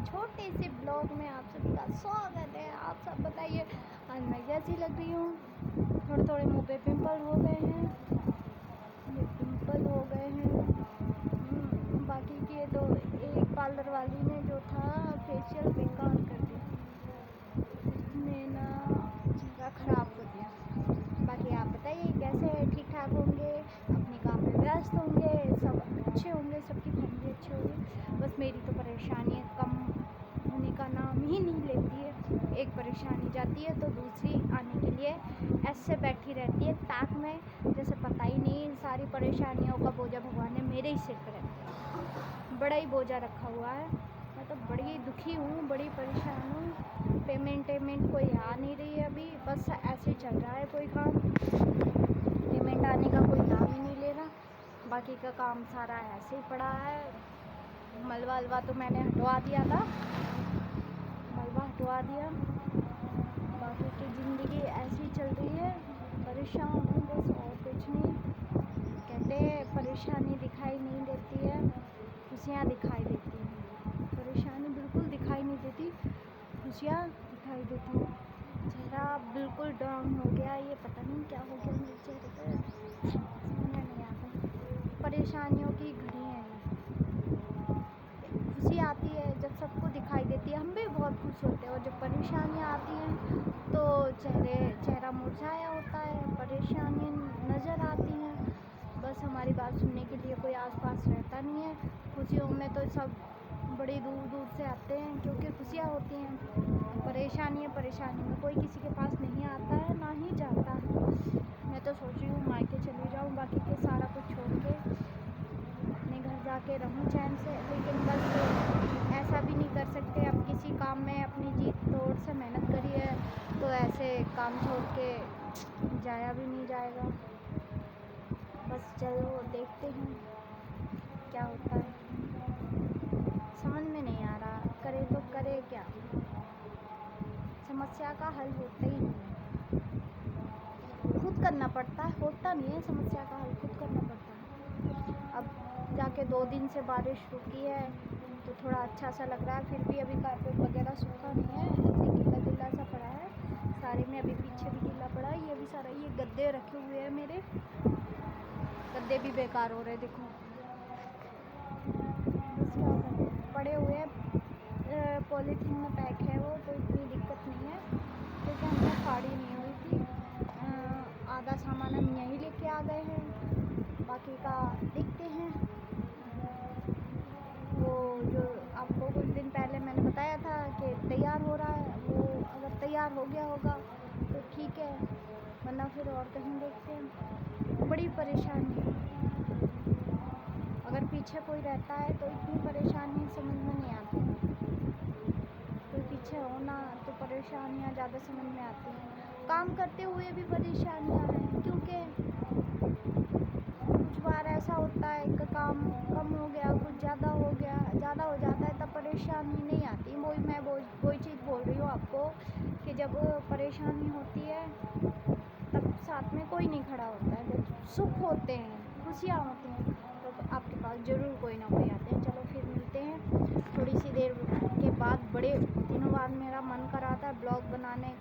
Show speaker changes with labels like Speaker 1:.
Speaker 1: छोटे से ब्लॉग में आप सभी का स्वागत है। आप सब बताइए आज मैं कैसी लग रही हूँ। थोड़े थोड़े मुँह पे पिंपल हो गए हैं, ये पिंपल हो गए हैं। बाकी के तो एक पार्लर वाली ने जो था फेशियल बेकार कर दिया, उसने ना चेहरा ख़राब कर दिया। बाकी आप बताइए कैसे ठीक ठाक होंगे, अपने काम में व्यस्त होंगे, सब अच्छे होंगे, सबकी फैमिली अच्छी होगी। बस मेरी तो परेशानियाँ कम होने का नाम ही नहीं लेती है। एक परेशानी जाती है तो दूसरी आने के लिए ऐसे बैठी रहती है ताक में, जैसे पता ही नहीं इन सारी परेशानियों का बोझा भगवान ने मेरे ही सिर पर है। बड़ा ही बोझा रखा हुआ है। मैं तो बड़ी दुखी हूँ, बड़ी परेशान हूँ। पेमेंट कोई आ नहीं रही है अभी, बस ऐसे चल रहा है कोई काम। पेमेंट आने का कोई नाम ही नहीं ले रहा। बाकी का काम सारा ऐसे ही पड़ा है। मलबा अलवा तो मैंने हटवा दिया था, मलबा हटवा दिया। बाकी की ज़िंदगी ऐसी चल रही है, परेशान हूँ बस, और कुछ नहीं। कहते हैं परेशानी दिखाई नहीं देती है, खुशियाँ दिखाई देती हैं। परेशानी बिल्कुल दिखाई नहीं देती, खुशियाँ दिखाई देती हैं। चेहरा बिल्कुल डाउन हो गया, ये पता नहीं क्या हो गया मेरे चेहरे पे, समझ नहीं आता। परेशानियों की घड़ी है। खुशी आती है जब सबको दिखाई देती है, हम भी बहुत खुश होते हैं, और जब परेशानियाँ आती हैं तो चेहरा मुरझाया होता है, परेशानियाँ नज़र आती हैं। बस हमारी बात सुनने के लिए कोई आसपास रहता नहीं है। खुशियों में तो सब बड़ी दूर दूर से आते हैं क्योंकि खुशियाँ होती हैं। परेशानी में कोई किसी के पास नहीं आता है, ना ही जाता है। मैं तो सोच रही हूँ मायके चली जाऊँ, बाकी के सारा कुछ छोड़ के अपने घर जाके रहूँ चैन से। लेकिन बस ऐसा भी नहीं कर सकते, अब किसी काम में अपनी जी तोड़ से मेहनत करी है तो ऐसे काम छोड़ के जाया भी नहीं जाएगा। बस चलो देखते हैं क्या होता है, समझ में नहीं आ रहा करे तो करे क्या। समस्या का हल होता ही नहीं है, खुद करना पड़ता है, होता नहीं है समस्या का हल, खुद करना पड़ता है। अब जाके 2 दिन से बारिश रुकी है तो थोड़ा अच्छा सा लग रहा है, फिर भी अभी कारपेट वगैरह सूखा नहीं है, ऐसे गीला गीला सा पड़ा है सारे में। अभी पीछे भी गीला पड़ा है, ये भी सारा, ये गद्दे रखे हुए हैं मेरे, गद्दे भी बेकार हो रहे हैं देखो। बस क्या करें, पड़े हुए हैं, पॉलीथीन में पैक है वो, तो इतनी दिक्कत नहीं है क्योंकि हमने फाड़ी नहीं हुई थी। आधा सामान हम यहीं लेके आ गए हैं, बाकी का देखते हैं। वो जो आपको कुछ दिन पहले मैंने बताया था कि तैयार हो रहा है, वो अगर तैयार हो गया होगा तो ठीक है, वरना फिर और कहीं देखते हैं। बड़ी परेशानी है, अगर पीछे कोई रहता है तो इतनी परेशानी समझ में नहीं आती। कोई पीछे हो ना तो परेशानियाँ ज़्यादा समझ में आती हैं। काम करते हुए भी परेशानियाँ हैं क्योंकि कुछ बार ऐसा होता है कि काम कम हो गया, कुछ ज़्यादा हो गया, ज़्यादा हो जाता है तब परेशानी नहीं आती। वही चीज़ बोल रही हूँ आपको कि जब परेशानी होती है तब साथ में कोई नहीं खड़ा होता है। जब सुख होते हैं, खुशियाँ होती हैं, तो आपके पास ज़रूर कोई ना कोई आते हैं। चलो फिर मिलते हैं थोड़ी सी देर के बाद। बड़े दिनों बाद मेरा मन कर रहा था ब्लॉग बनाने